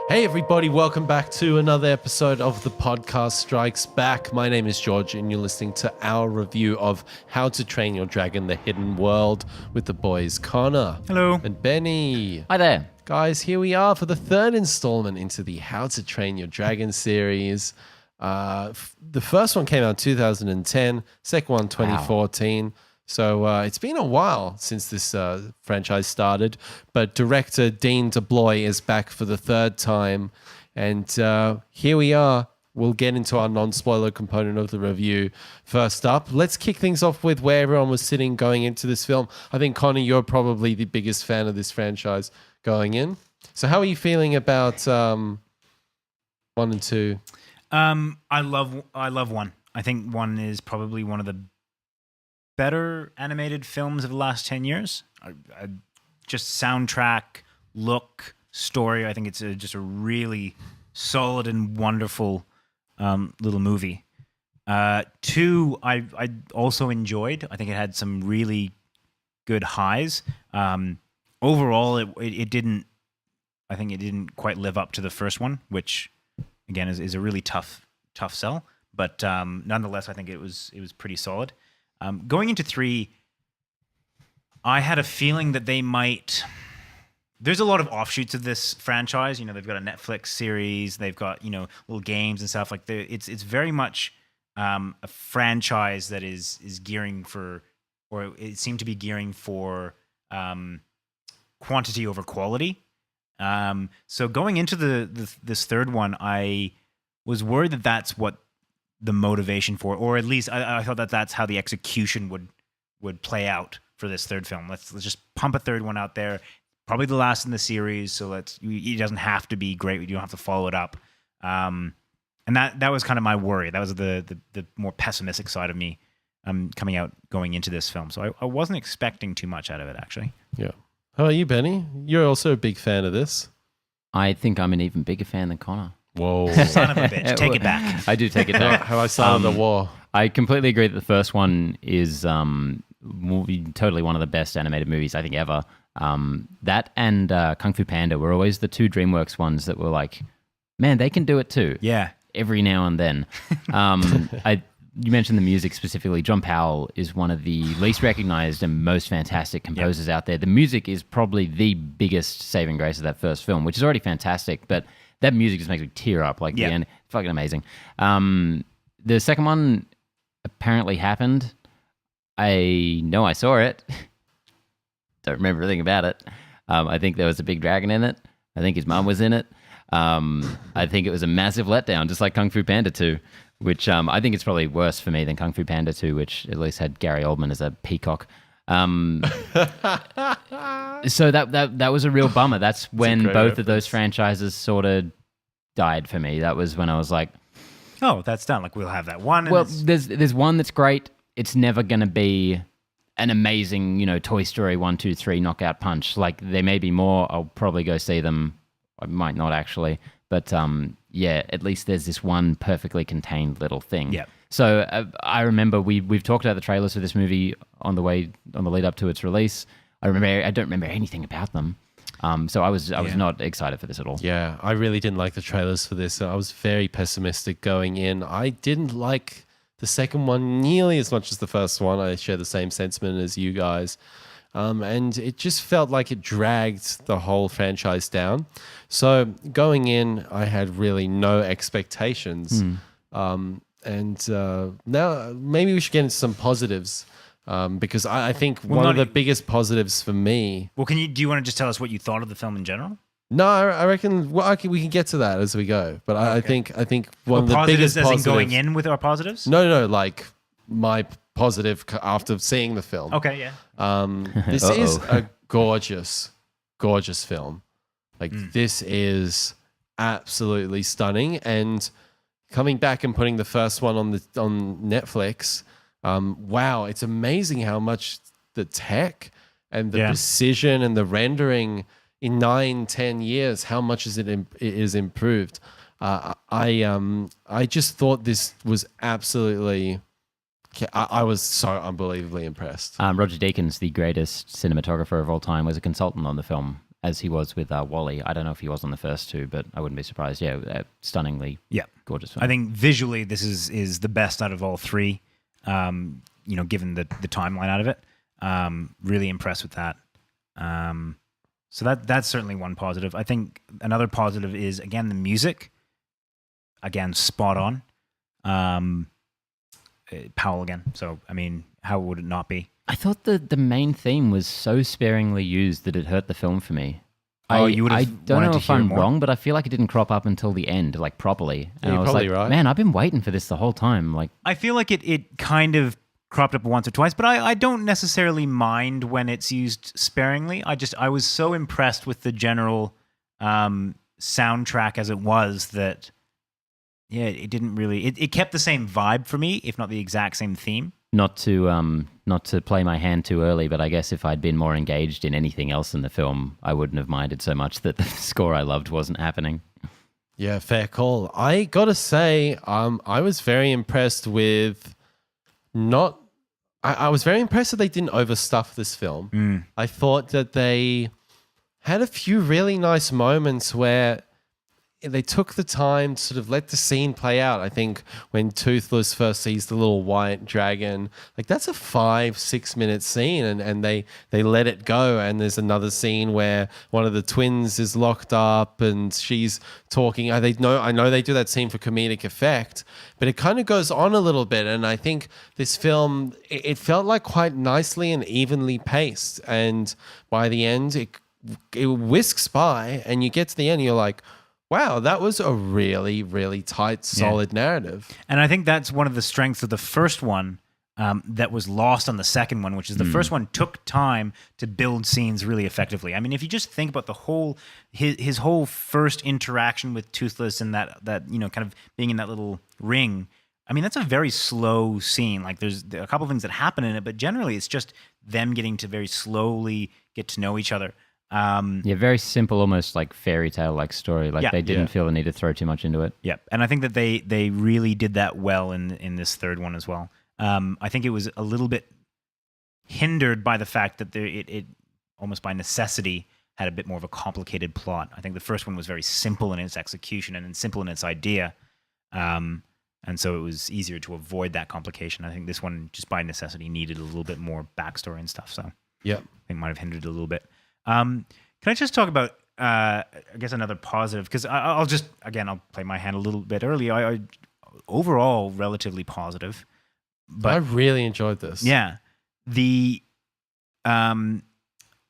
Hey everybody, welcome back to another episode of the podcast Strikes Back. My name is George and you're listening to our review of How to Train Your Dragon, The Hidden World with the boys Connor. Hello. And Benny. Hi there. Guys, here we are for the third installment into the How to Train Your Dragon series. The first one came out in 2010, second one 2014. Wow. So it's been a while since this franchise started, but director Dean DeBlois is back for the third time. And here we are. We'll get into our non-spoiler component of the review. First up, let's kick things off with where everyone was sitting going into this film. I think, Connor, you're probably the biggest fan of this franchise going in. So how are you feeling about 1 and 2? I love 1. I think 1 is probably one of the better animated films of the last 10 years. Just soundtrack, look, story. I think it's just a really solid and wonderful little movie. 2, I also enjoyed. I think it had some really good highs. Overall, it didn't. I think it didn't quite live up to the first one, which again is a really tough sell. But nonetheless, I think it was pretty solid. Going into 3, I had a feeling that they might. There's a lot of offshoots of this franchise. You know, they've got a Netflix series. They've got little games and stuff like that. It's very much a franchise that is gearing for, or it seemed to be gearing for quantity over quality. So going into this third one, I was worried that that's what the motivation for, or at least I thought that that's how the execution would play out for this third film. Let's just pump a third one out there, probably the last in the series. So it doesn't have to be great. You don't have to follow it up. And that was kind of my worry. That was the more pessimistic side of me going into this film. So I wasn't expecting too much out of it, actually. Yeah. How about you, Benny? You're also a big fan of this. I think I'm an even bigger fan than Connor. Whoa. Son of a bitch. Take it back. I do take it back. How I started the war. I completely agree that the first one is totally one of the best animated movies I think ever. That and Kung Fu Panda were always the two DreamWorks ones that were like, man, they can do it too. Yeah. Every now and then. You mentioned the music specifically. John Powell is one of the least recognized and most fantastic composers out there. The music is probably the biggest saving grace of that first film, which is already fantastic, but that music just makes me tear up. Like the end, fucking amazing. The second one apparently happened. I know I saw it. Don't remember everything about it. I think there was a big dragon in it. I think his mum was in it. I think it was a massive letdown, just like Kung Fu Panda 2, which I think it's probably worse for me than Kung Fu Panda 2, which at least had Gary Oldman as a peacock. So that was a real bummer. That's when both of those franchises sort of died for me. That was when I was like, oh, that's done. Like, we'll have that one. Well, there's one that's great. It's never going to be an amazing, Toy Story 1, 2, 3 knockout punch. Like, there may be more. I'll probably go see them. I might not actually. But at least there's this one perfectly contained little thing. Yeah. So I remember we've talked about the trailers for this movie on the lead up to its release. I don't remember anything about them. So I was not excited for this at all. Yeah, I really didn't like the trailers for this. I was very pessimistic going in. I didn't like the second one nearly as much as the first one. I share the same sentiment as you guys. And it just felt like it dragged the whole franchise down. So going in, I had really no expectations. And now maybe we should get into some positives. Because I think one of the biggest positives for me. Well, do you want to just tell us what you thought of the film in general? No, I reckon we can get to that as we go. But I think one of the biggest positives. Going in with our positives? No, like my positive after seeing the film. Okay, yeah. This is a gorgeous film. Like this is absolutely stunning. And coming back and putting the first one on Netflix. Wow, it's amazing how much the tech and the precision and the rendering in 9-10 years, how much it is improved. I just thought this was absolutely. I was so unbelievably impressed. Roger Deakins, the greatest cinematographer of all time, was a consultant on the film. as he was with Wall-E. I don't know if he was on the first two, but I wouldn't be surprised. Yeah, stunningly gorgeous film. I think visually this is the best out of all three. Given the timeline out of it, really impressed with that. So that's certainly one positive. I think another positive is, again, the music. Again, spot on. Powell again. So, I mean, how would it not be? I thought the main theme was so sparingly used that it hurt the film for me. You would have I don't know if I'm wrong, but I feel like it didn't crop up until the end, like properly. And you're I was probably like, right. man, I've been waiting for this the whole time. Like, I feel like it kind of cropped up once or twice, but I don't necessarily mind when it's used sparingly. I was so impressed with the general soundtrack as it was that, yeah, it didn't really. It kept the same vibe for me, if not the exact same theme. not to play my hand too early, but I guess if I'd been more engaged in anything else in the film, I wouldn't have minded so much that the score I loved wasn't happening. Yeah, fair call. I gotta say, I was very impressed with I was very impressed that they didn't overstuff this film. I thought that they had a few really nice moments where they took the time to sort of let the scene play out. I think when Toothless first sees the little white dragon, like that's a 5-6 minute scene, and they let it go. And there's another scene where one of the twins is locked up and she's talking. I know they do that scene for comedic effect, but it kind of goes on a little bit. And I think this film, it felt like quite nicely and evenly paced. And by the end, it whisks by, and you get to the end, and you're like, wow, that was a really, really tight, solid narrative. And I think that's one of the strengths of the first one that was lost on the second one, which is the first one took time to build scenes really effectively. I mean, if you just think about the whole, his whole first interaction with Toothless and that kind of being in that little ring, I mean, that's a very slow scene. Like there's a couple of things that happen in it, but generally it's just them getting to very slowly get to know each other. Very simple, almost like fairy tale like story. Like they didn't feel the need to throw too much into it. Yeah, and I think that they really did that well in this third one as well. I think it was a little bit hindered by the fact that it almost by necessity had a bit more of a complicated plot. I think the first one was very simple in its execution and simple in its idea, and so it was easier to avoid that complication. I think this one, just by necessity, needed a little bit more backstory and stuff. So I think it might have hindered it a little bit. Can I just talk about, I guess, another positive? Because I'll play my hand a little bit early. I overall, relatively positive. But I really enjoyed this. Yeah. One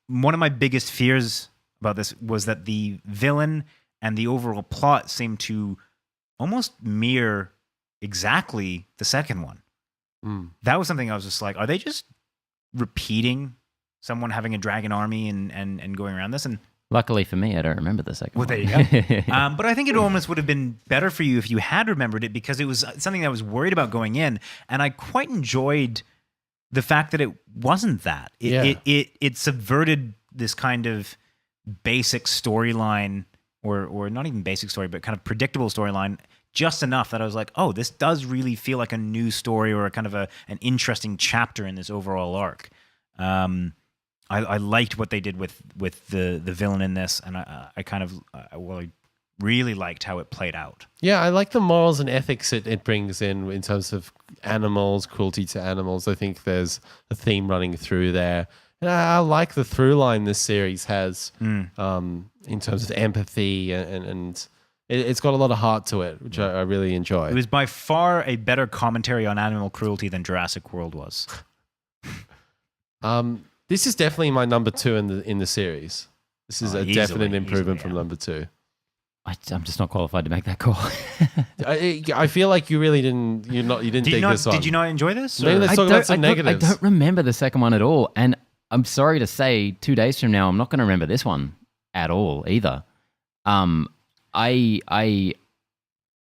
of my biggest fears about this was that the villain and the overall plot seemed to almost mirror exactly the second one. That was something I was just like, are they just repeating someone having a dragon army and going around this? And luckily for me, I don't remember the second one. There you go. But I think it almost would have been better for you if you had remembered it, because it was something that I was worried about going in, and I quite enjoyed the fact that it wasn't that. It subverted this kind of basic storyline, or not even basic story, but kind of predictable storyline, just enough that I was like, oh, this does really feel like a new story or a kind of an interesting chapter in this overall arc. I liked what they did with the villain in this, and I really liked how it played out. Yeah, I like the morals and ethics it brings in terms of animals, cruelty to animals. I think there's a theme running through there. And I like the through line this series has in terms of empathy, and it's got a lot of heart to it, which I really enjoy. It was by far a better commentary on animal cruelty than Jurassic World was. This is definitely my number 2 in the series. This is a definite improvement from number 2. I'm just not qualified to make that call. I feel like you really didn't. You didn't dig this one. Did you not enjoy this? Maybe let's talk about some negatives. I don't remember the second one at all, and I'm sorry to say, 2 days from now, I'm not going to remember this one at all either. I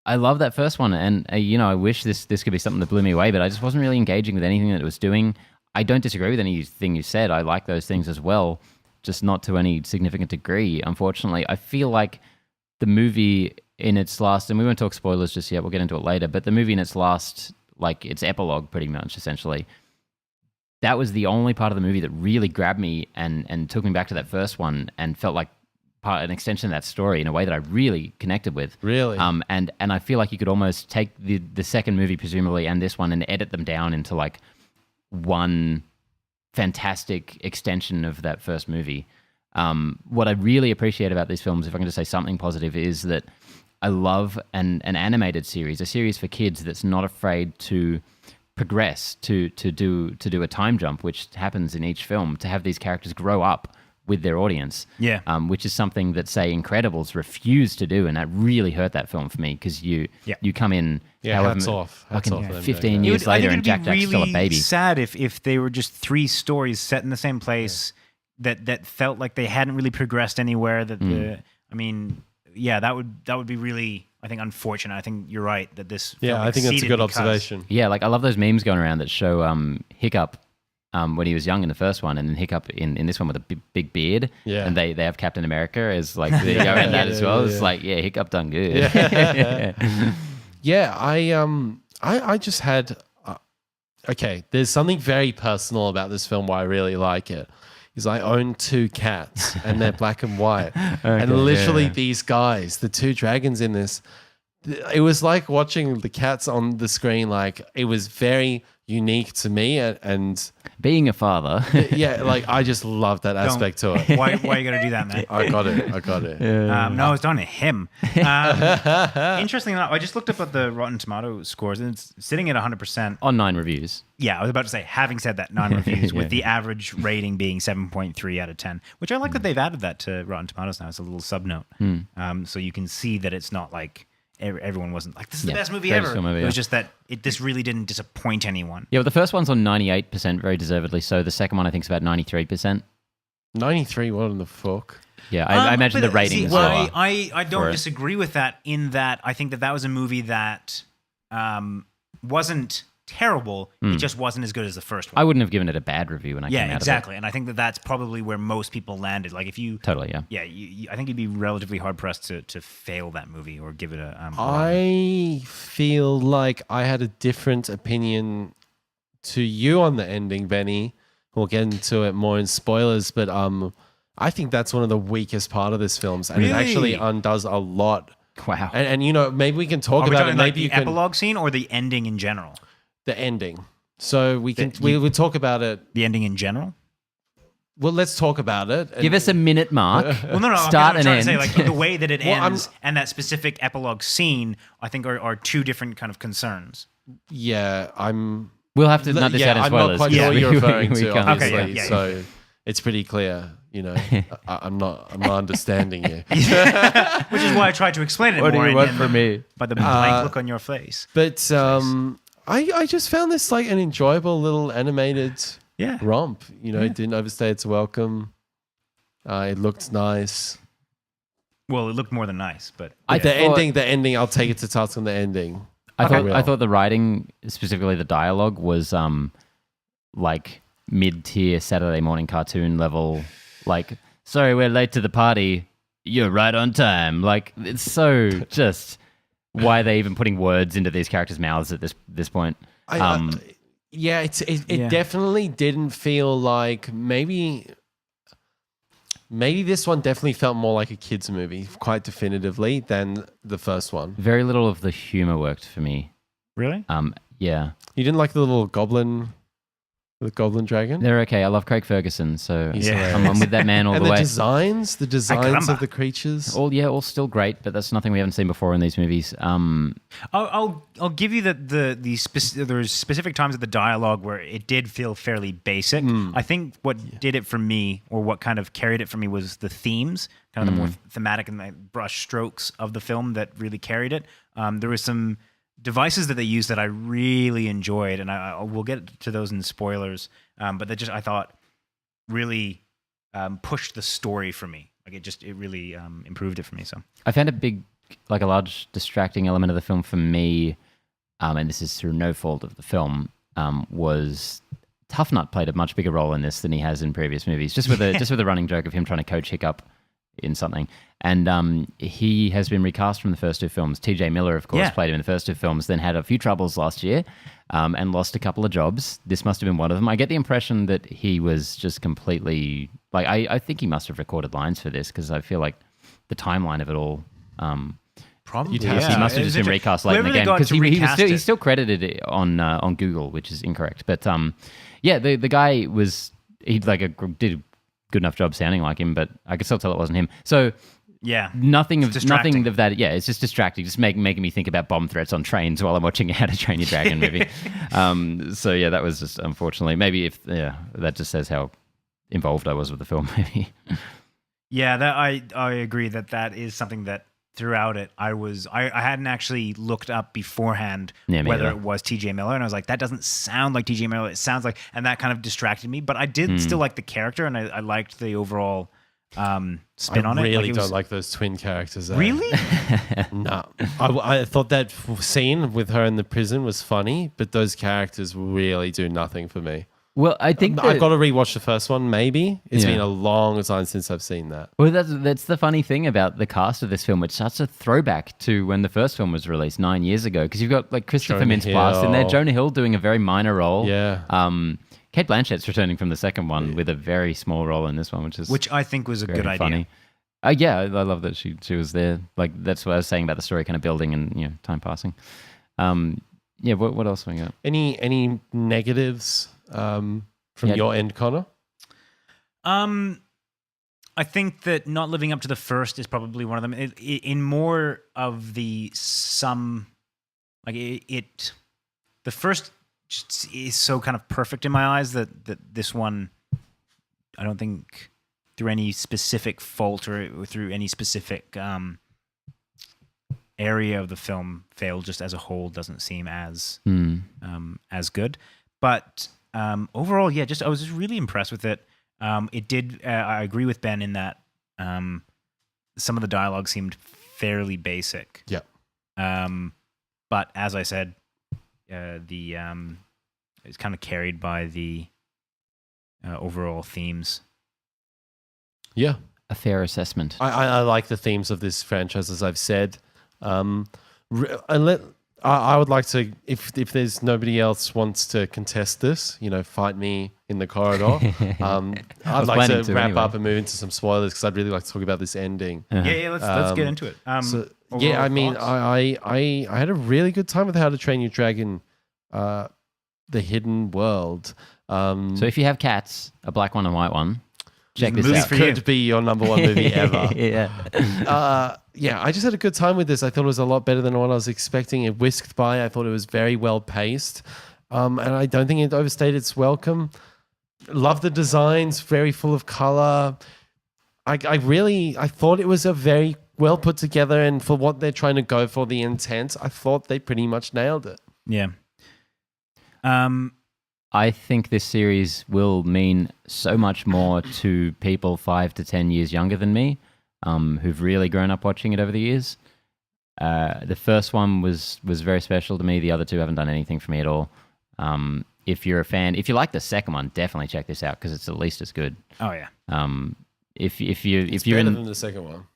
love that first one, and I wish this could be something that blew me away, but I just wasn't really engaging with anything that it was doing. I don't disagree with anything you said. I like those things as well, just not to any significant degree, unfortunately. I feel like the movie in its last, and we won't talk spoilers just yet, we'll get into it later, but the movie in its last, like its epilogue pretty much, essentially, that was the only part of the movie that really grabbed me and took me back to that first one and felt like an extension of that story in a way that I really connected with. Really? And I feel like you could almost take the second movie, presumably, and this one and edit them down into like one fantastic extension of that first movie. What I really appreciate about these films, if I can just say something positive, is that I love an animated series, a series for kids that's not afraid to progress, to do a time jump, which happens in each film, to have these characters grow up with their audience. Yeah. Which is something that, say, Incredibles refused to do, and that really hurt that film for me because you come in, hats off. Hats fucking off for them 15 doing that. years later, and Jack Jack's still a baby. Sad if they were just 3 stories set in the same place that felt like they hadn't really progressed anywhere. That that would be really, I think, unfortunate. I think you're right that this. Yeah, I think that's a succeeded good because- observation. Yeah, like I love those memes going around that show Hiccup when he was young in the first one, and then Hiccup in this one with a big beard. Yeah. And they have Captain America as like they go around that as well. It's like, Hiccup done good. Yeah, I just had okay, there's something very personal about this film why I really like it. Is I own 2 cats and they're black and white. And literally these guys, the 2 dragons in this, it was like watching the cats on the screen. Like it was very unique to me and Being a father. yeah, like I just love that aspect to it. Why are you gonna do that, man? I got it. No, it's on him. Interestingly enough, I just looked up at the Rotten Tomato scores, and it's sitting at 100%. On 9 reviews. Yeah, I was about to say, having said that, 9 reviews, with the average rating being 7.3 out of 10, which I like that they've added that to Rotten Tomatoes now. It's a little subnote. So you can see that it's not like everyone wasn't like, this is the best movie greatest ever. film ever, It was just that this really didn't disappoint anyone. Yeah, well, the first one's on 98%, very deservedly so. The second one, I think, is about 93%. 93, what in the fuck? Yeah, I imagine the but rating see, is well, lower. I don't for it. disagree with that in that I think that was a movie that wasn't terrible. It just wasn't as good as the first one. I wouldn't have given it a bad review when I came out exactly. And I think that that's probably where most people landed. Like if you, of it. Totally, yeah. yeah, I think you'd be relatively hard pressed to fail that movie or give it a. I feel like I had a different opinion to you on the ending, Benny. We'll get into it more in spoilers, but I think that's one of the weakest part of this film, and it actually undoes a lot. Wow. And you know, maybe we can talk Are we about talking it. like Maybe the you can epilogue scene or the ending in general? the ending. So we can we'll talk about it. The ending in general. Well, let's talk about it. Give us a minute, Mark. Well, no. Start I'm and trying end. to say, like the way that it Well, ends and that specific epilogue scene, I think are 2 different kind of concerns. Yeah, We'll have to nut this out in I'm spoilers. not quite sure what you're referring We to, can't- obviously. Okay, yeah. So it's pretty clear. You know, I'm not understanding you. Which is why I tried to explain it What do more. you want from me? By the blank look on your face. But I just found this like an enjoyable little animated Yeah. romp. You know, it didn't overstay its welcome. It looked nice. Well, it looked more than nice, but The ending. I'll take it to task on the ending. I thought the writing, specifically the dialogue, was like mid-tier Saturday morning cartoon level. Like, sorry, we're late to the party. You're right on time. Like, it's so just why are they even putting words into these characters' mouths at this point? Yeah, it definitely didn't feel like maybe this one definitely felt more like a kids movie, quite definitively, than the first one. Very little of the humor worked for me. really? Yeah, You didn't like the little goblin dragon? they're okay. I love Craig Ferguson, so He's I'm with that man all and the the way. designs Caramba. of the creatures. All still great, but that's nothing we haven't seen before in these movies. I'll give you there's specific times of the dialogue where it did feel fairly basic. I think what did it for me, or what kind of carried it for me, was the themes, kind of the more thematic and the brush strokes of the film that really carried it. There was some devices that they used that I really enjoyed, and I will get to those in spoilers. But that I thought really pushed the story for me. Like it really improved it for me. So I found a large distracting element of the film for me, and this is through no fault of the film, was Tough Nut played a much bigger role in this than he has in previous movies. Just with a running joke of him trying to coach Hiccup in something. And he has been recast from the first two films. T.J. Miller, of course, played him in the first two films, then had a few troubles last year and lost a couple of jobs. This must have been one of them. I get the impression that he was just completely... Like, I think he must have recorded lines for this because I feel like the timeline of it all... Probably, he must have just been recast late in the game because he's still credited on Google, which is incorrect. But the guy was did a good enough job sounding like him, but I could still tell it wasn't him. So nothing of that. Yeah, it's just distracting, just making me think about bomb threats on trains while I'm watching a How to Train Your Dragon movie. So that was just unfortunately maybe that just says how involved I was with the film. Maybe. Yeah, that I agree that is something that. Throughout it, I hadn't actually looked up beforehand whether it was T.J. Miller, and I was like, that doesn't sound like T.J. Miller. It sounds like, and that kind of distracted me. But I did still like the character, and I liked the overall spin on it. I really don't like those twin characters. Really? No. I thought that scene with her in the prison was funny, but those characters really do nothing for me. Well, I think I've got to rewatch the first one. Maybe it's been a long time since I've seen that. Well, that's the funny thing about the cast of this film. It's such a throwback to when the first film was released 9 years ago. Because you've got like Christopher Mintz-Plasse in there, Jonah Hill doing a very minor role. Yeah. Kate Blanchett's returning from the second one with a very small role in this one, which I think was a good funny. idea. I love that she was there. Like that's what I was saying about the story kind of building and time passing. What else have we got? Any negatives? From your end, Connor? I think that not living up to the first is probably one of them. In more of the the first just is so kind of perfect in my eyes that this one, I don't think through any specific fault or through any specific area of the film failed. Just as a whole, doesn't seem as good, but. Overall, I was just really impressed with it. It did. I agree with Ben in that some of the dialogue seemed fairly basic. Yeah. But as I said, it's kind of carried by the overall themes. Yeah, a fair assessment. I like the themes of this franchise, as I've said. I would like to, if there's nobody else wants to contest this, fight me in the corridor. I'd like to wrap up and move into some spoilers because I'd really like to talk about this ending. Let's get into it. I had a really good time with How to Train Your Dragon, The Hidden World. So if you have cats, a black one and white one, check this out. This could be your number one movie ever. Yeah. I just had a good time with this. I thought it was a lot better than what I was expecting. It whisked by. I thought it was very well paced. And I don't think it overstayed its welcome. Love the designs, very full of color. I thought it was a very well put together, and for what they're trying to go for, the intent, I thought they pretty much nailed it. Yeah. I think this series will mean so much more to people 5 to 10 years younger than me, who've really grown up watching it over the years. The first one was very special to me. The other two haven't done anything for me at all. If you're a fan, if you like the second one, definitely check this out because it's at least as good. Oh yeah. If you're better than the second one.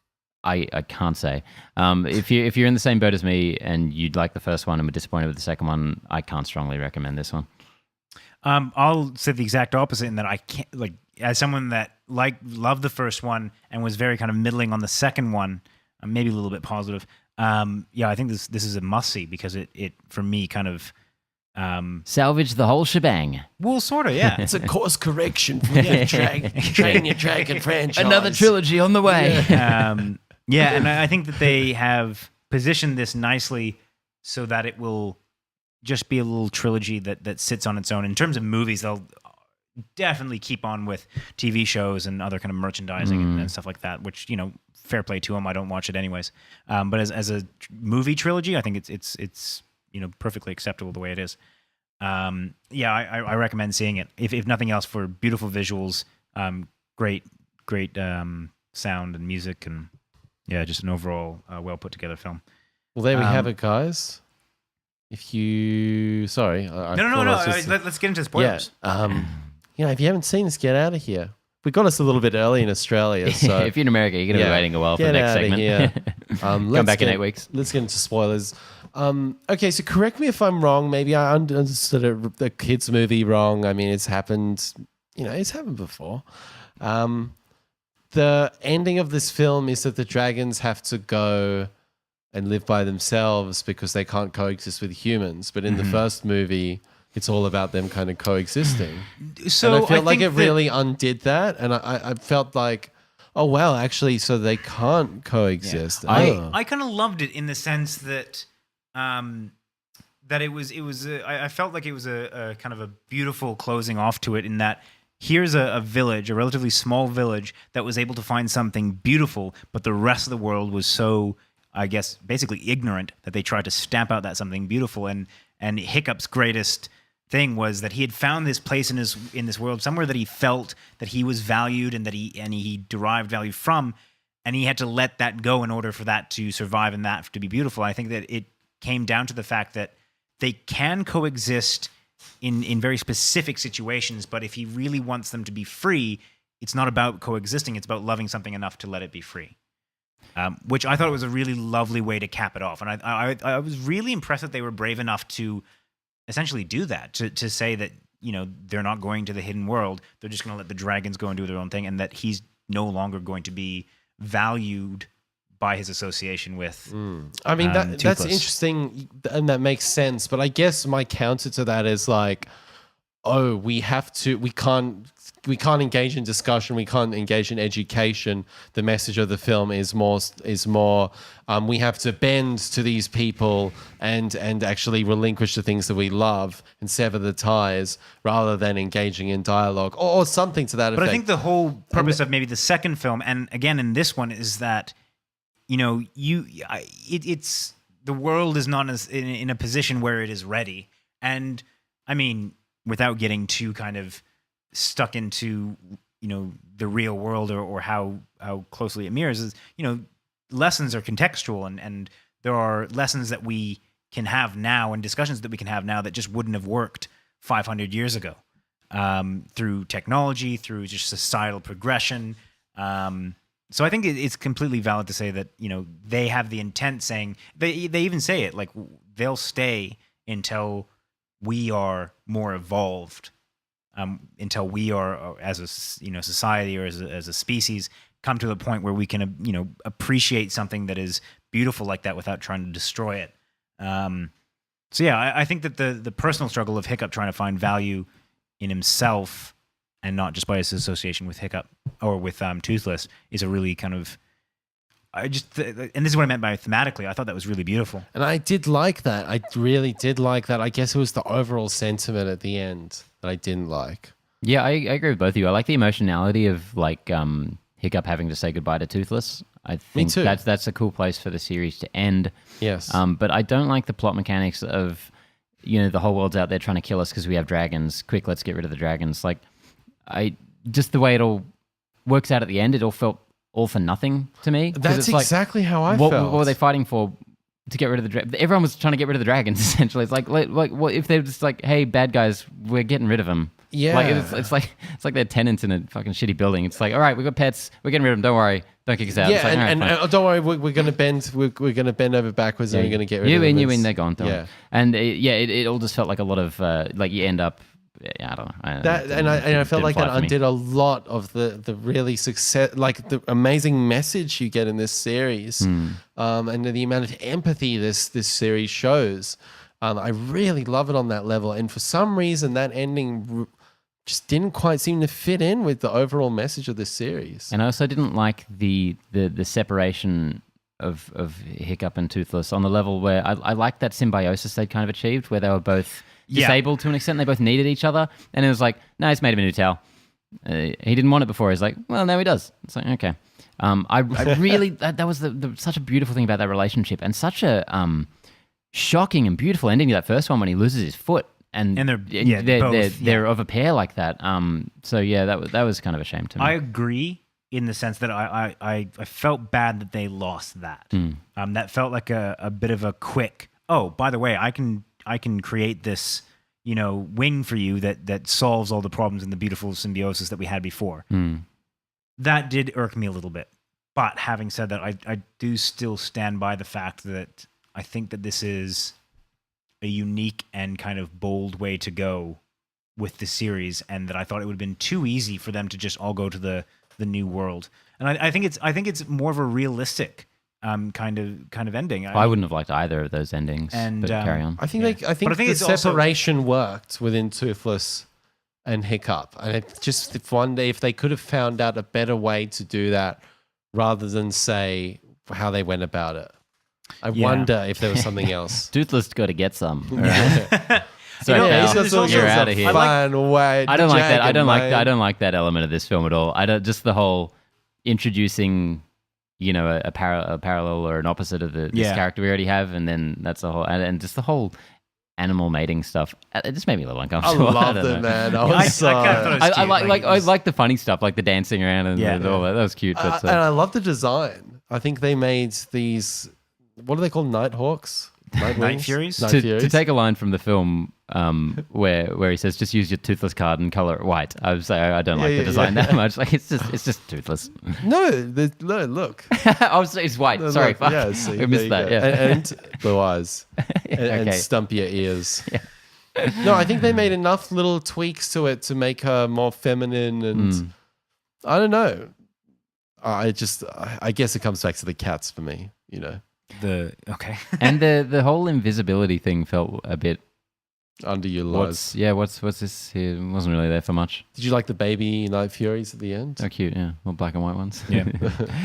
I can't say. If you're in the same boat as me and you'd like the first one and were disappointed with the second one, I can't strongly recommend this one. I'll say the exact opposite in that I can't, like, as someone that loved the first one and was very kind of middling on the second one, maybe a little bit positive. I think this is a must see because it for me kind of salvage the whole shebang. Well, sort of, yeah. It's a course correction for the Train Your Dragon franchise. Another trilogy on the way. And I think that they have positioned this nicely so that it will just be a little trilogy that sits on its own. In terms of movies, they'll definitely keep on with TV shows and other kind of merchandising and stuff like that, which, fair play to them. I don't watch it anyways. But as a movie trilogy, I think it's perfectly acceptable the way it is. I recommend seeing it. If nothing else, for beautiful visuals, great sound and music, and just an overall well put together film. Well, there we have it, guys. If you... Sorry. No. Let's get into spoilers. If you haven't seen this, get out of here. we got us a little bit early in Australia. So if you're in America, you're going to be waiting a while for the next segment. Come back in 8 weeks. Let's get into spoilers. Okay, so correct me if I'm wrong. Maybe I understood the kids' movie wrong. I mean, it's happened. It's happened before. The ending of this film is that the dragons have to go and live by themselves because they can't coexist with humans. But in the first movie, it's all about them kind of coexisting. So and I feel like it really undid that. And I felt like, oh, wow, actually, so they can't coexist. Yeah. I kind of loved it in the sense that that it was I felt like it was a kind of a beautiful closing off to it, in that here's a village, a relatively small village, that was able to find something beautiful, but the rest of the world was so, I guess, basically ignorant that they tried to stamp out that something beautiful. And Hiccup's greatest thing was that he had found this place in this world, somewhere that he felt that he was valued and that he derived value from, and he had to let that go in order for that to survive and that to be beautiful. I think that it came down to the fact that they can coexist in very specific situations, but if he really wants them to be free, it's not about coexisting, it's about loving something enough to let it be free. Which I thought was a really lovely way to cap it off. And I was really impressed that they were brave enough to essentially do that, to say that, they're not going to the hidden world, they're just going to let the dragons go and do their own thing, and that he's no longer going to be valued by his association with I mean, that's Toothless. interesting, and that makes sense. But I guess my counter to that is like, oh, we can't engage in discussion, we can't engage in education. The message of the film is more we have to bend to these people and actually relinquish the things that we love and sever the ties, rather than engaging in dialogue or something to that effect. But I think the whole purpose of maybe the second film, and again in this one, is that it's the world is not in a position where it is ready. And I mean, without getting too kind of stuck into the real world or how closely it mirrors, is lessons are contextual, and there are lessons that we can have now and discussions that we can have now that just wouldn't have worked 500 years ago, through technology, through just societal progression. So I think it's completely valid to say that they have the intent, saying they even say it, like they'll stay until we are more evolved, until we are, as a society or as a species, come to the point where we can appreciate something that is beautiful like that without trying to destroy it. So yeah, I think that the personal struggle of Hiccup trying to find value in himself and not just by his association with Hiccup or with Toothless is a really kind of, and this is what I meant by thematically, I thought that was really beautiful. And I did like that. I really did like that. I guess it was the overall sentiment at the end that I didn't like. Yeah, I agree with both of you. I like the emotionality of like Hiccup having to say goodbye to Toothless. I think that's a cool place for the series to end. Yes. But I don't like the plot mechanics of, the whole world's out there trying to kill us because we have dragons. Quick, let's get rid of the dragons. Like, just the way it all works out at the end, it all felt all for nothing to me. That's exactly how I felt. What were they fighting for? To get rid of the dragons? Everyone was trying to get rid of the dragons, essentially. It's like what if they're just like, hey, bad guys, we're getting rid of them. Yeah. Like it's like they're tenants in a fucking shitty building. It's like, all right, we've got pets, we're getting rid of them. Don't worry, don't kick us out. Yeah, it's like, and don't worry, we're gonna bend. We're gonna bend over backwards, and we're gonna get rid of them. You win, they're gone. Yeah, and it all just felt like a lot of like you end up. Yeah, I don't know. I felt like that undid a lot of the really success, like the amazing message you get in this series, and the amount of empathy this series shows. I really love it on that level, and for some reason that ending just didn't quite seem to fit in with the overall message of this series. And I also didn't like the separation of Hiccup and Toothless on the level where I liked that symbiosis they'd kind of achieved, where they were both disabled to an extent. They both needed each other, and it was like, no, he's made him a new towel. He didn't want it before. He's like, well, now he does. It's like, okay. I really that was such a beautiful thing about that relationship, and such a shocking and beautiful ending to that first one when he loses his foot, and they're of a pair like that. So yeah, that was kind of a shame to me. I agree in the sense that I felt bad that they lost that. That felt like a bit of a quick. Oh, by the way, I can create this, wing for you that solves all the problems in the beautiful symbiosis that we had before. that did irk me a little bit. But having said that, I do still stand by the fact that I think that this is a unique and kind of bold way to go with the series, and that I thought it would have been too easy for them to just all go to the new world. And I think it's more of a realistic kind of ending. I wouldn't have liked either of those endings. And, but carry on. I think the it's also- separation worked within Toothless and Hiccup, and if one day if they could have found out a better way to do that rather than say how they went about it. I wonder if there was something else. Toothless got to get some. All right? So He's got some you're out of here. fun way. I don't like that. I don't like. man. I don't like that element of this film at all. I don't. Just the whole introducing, a parallel or an opposite of this character we already have, and then that's the whole, and just the whole animal mating stuff. It just made me a little I uncomfortable. loved it, man. I was I kind of thought it was cute. I like the funny stuff, like the dancing around and all that. That was cute. But, and I love the design. I think they made these. What are they called? Nighthawks. Night Furies? To take a line from the film where he says, just use your toothless card and color it white. I would say I don't like the design that much. Like it's just toothless. No, look. Oh, it's white. Sorry, Look, fuck. yeah, see, We there missed you that. go. Yeah. And blue eyes and stumpier ears. No, I think they made enough little tweaks to it to make her more feminine, and I don't know. I guess it comes back to the cats for me, And the whole invisibility thing felt a bit underutilized. What's this here? It wasn't really there for much. Did you like the baby Night Furies at the end? Oh, cute, yeah. Well, black and white ones. Yeah.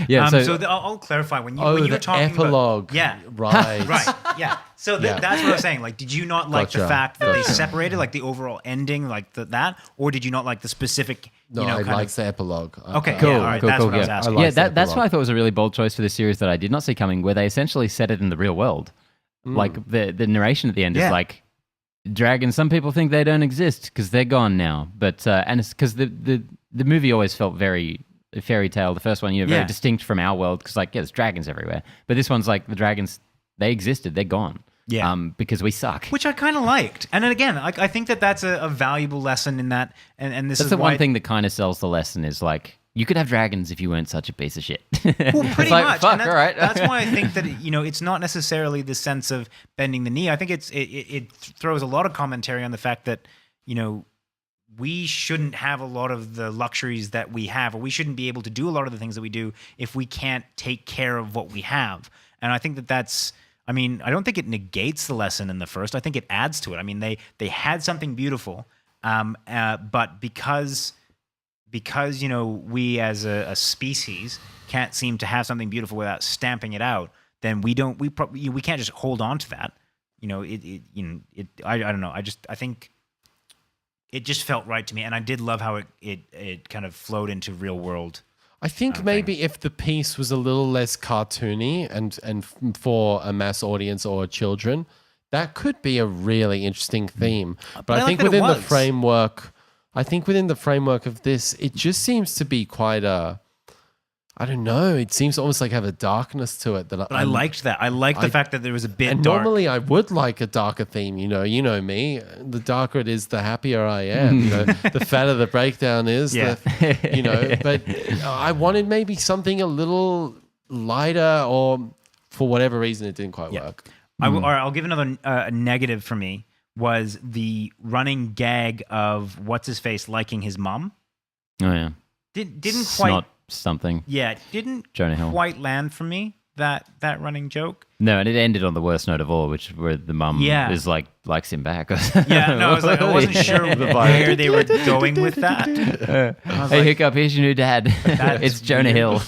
Yeah, I'll clarify when you the were talking epilogue. Right, yeah. So that's what I was saying. Like, did you not like the Gotcha. fact that they separated, like the overall ending, like that, or did you not like the specific? No, I liked the epilogue. Okay, Cool, yeah, all right, cool, that's cool. what I was Yeah, asking. liked the that's epilogue. what I thought was a really bold choice for this series that I did not see coming, where they essentially set it in the real world. Like the narration at the end is like, dragons, some people think they don't exist because they're gone now. But and it's because the movie always felt very fairy tale. The first one, very distinct from our world because there's dragons everywhere. But this one's like the dragons, they existed, they're gone. Yeah. Because we suck. Which I kind of liked. And then again, I think that's a valuable lesson in that. And this That's is the why one thing that kind of sells the lesson is like, you could have dragons if you weren't such a piece of shit. Well, pretty much. Fuck, And all right. that's why I think that it's not necessarily the sense of bending the knee. I think it throws a lot of commentary on the fact that we shouldn't have a lot of the luxuries that we have, or we shouldn't be able to do a lot of the things that we do if we can't take care of what we have. And I think that's. I mean, I don't think it negates the lesson in the first. I think it adds to it. I mean, they had something beautiful, but because we as a species can't seem to have something beautiful without stamping it out, then we can't just hold on to that. I don't know. I think it just felt right to me, and I did love how it kind of flowed into real world. I think maybe if the piece was a little less cartoony and for a mass audience or children, that could be a really interesting theme. But I think within the framework, of this, it just seems to be quite I don't know. It seems to almost like have a darkness to it that I liked that. I liked the fact that there was a bit and dark. normally I would like a darker theme. You know me. The darker it is, the happier I am. The fatter the breakdown is. But I wanted maybe something a little lighter, or for whatever reason it didn't quite work. I'll give another negative for me was the running gag of what's his face liking his mom. Oh yeah. Didn't quite. Not something. Yeah, it didn't Jonah Hill. quite land for me, that running joke. No, and it ended on the worst note of all, which where the mum is likes him back. Yeah, no, I wasn't sure where they were going with that. Hey, Hiccup, here's your new dad. It's Jonah Hill.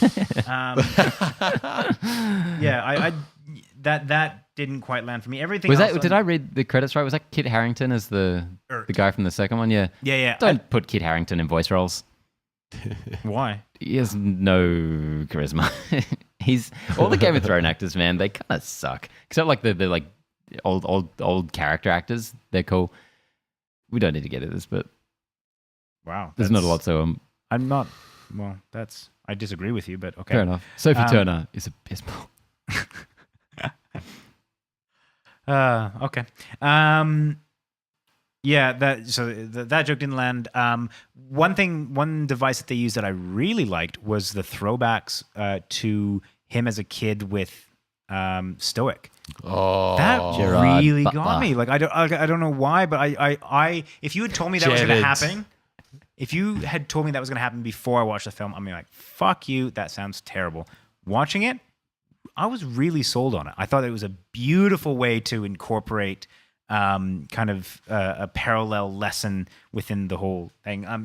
Yeah, that didn't quite land for me. Everything Was else that? Did I read the credits right? Was that Kit Harington as the guy from the second one? Yeah. Yeah. Don't put Kit Harington in voice roles. Why? He has no charisma. He's all the Game of Thrones actors, man. They kind of suck. Except like the like old character actors. They're cool. We don't need to get into this, but Wow, there's not a lot. So I'm not. Well, I disagree with you, but okay. fair enough. Sophie Turner is abysmal. Okay. Yeah, that joke didn't land. One device that they used that I really liked was the throwbacks to him as a kid with Stoic. Oh, That Gerard really Butler. got me. Like I don't know why, but I if you had told me that was going to Jared. happen, if you had told me that was going to happen before I watched the film, I'm like, fuck you. That sounds terrible. Watching it, I was really sold on it. I thought it was a beautiful way to incorporate kind of a parallel lesson within the whole thing. I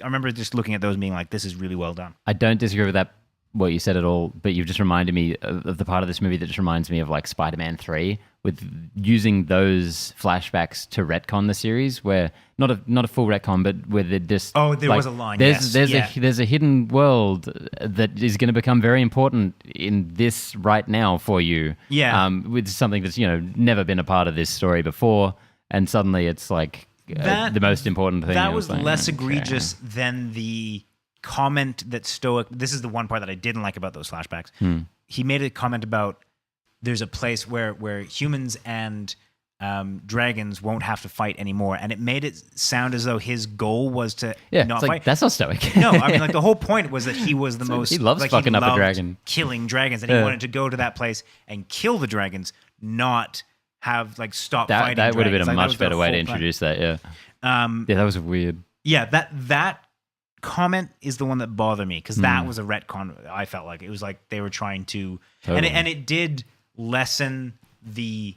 remember just looking at those being like, this is really well done. I don't disagree with that, what you said at all, but you've just reminded me of the part of this movie that just reminds me of like Spider-Man 3 with using those flashbacks to retcon the series, where not a full retcon, but where they just There was a line. There's a hidden world that is going to become very important in this right now for you. Yeah. With something that's never been a part of this story before, and suddenly it's like the most important thing. That I was like, less okay. egregious than the comment that Stoic. This is the one part that I didn't like about those flashbacks. He made a comment about there's a place where humans and dragons won't have to fight anymore, and it made it sound as though his goal was to not it's fight. That's not stoic. No, I mean, like, the whole point was that he was the most. he loves like, fucking up a loved dragon. killing dragons, and he wanted to go to that place and kill the dragons, not have stop fighting. That would have been a dragons. Like, that much was the better way to whole plan. introduce that. Yeah. That was weird. Yeah, that comment is the one that bothered me, because that was a retcon. I felt like it was like they were trying to, Totally. and it did lessen the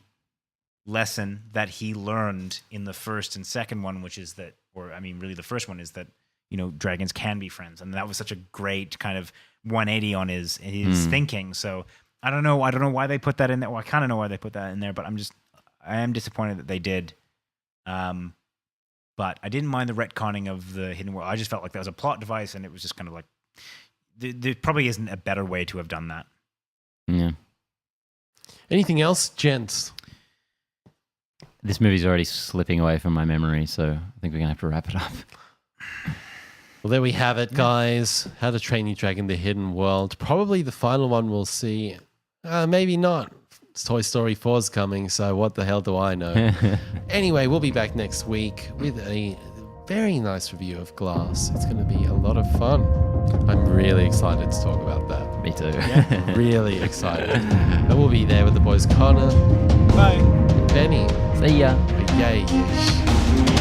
lesson that he learned in the first and second one, which is that, or I mean, really the first one is that dragons can be friends, and that was such a great kind of 180 on his thinking. So I don't know why they put that in there. Well, I kind of know why they put that in there, but I am disappointed that they did. But I didn't mind the retconning of the hidden world. I just felt like that was a plot device, and it was just kind of like there probably isn't a better way to have done that. Yeah. Anything else, gents? This movie's already slipping away from my memory, so I think we're gonna have to wrap it up. Well, there we have it, guys. How to Train Your Dragon: The Hidden World. Probably the final one we'll see. Maybe not. Toy Story 4's coming, so what the hell do I know? Anyway, we'll be back next week with a very nice review of Glass. It's going to be a lot of fun. I'm really excited to talk about that. Me too. Really excited. And we'll be there with the boys Connor, Bye. Benny, See ya. Yay.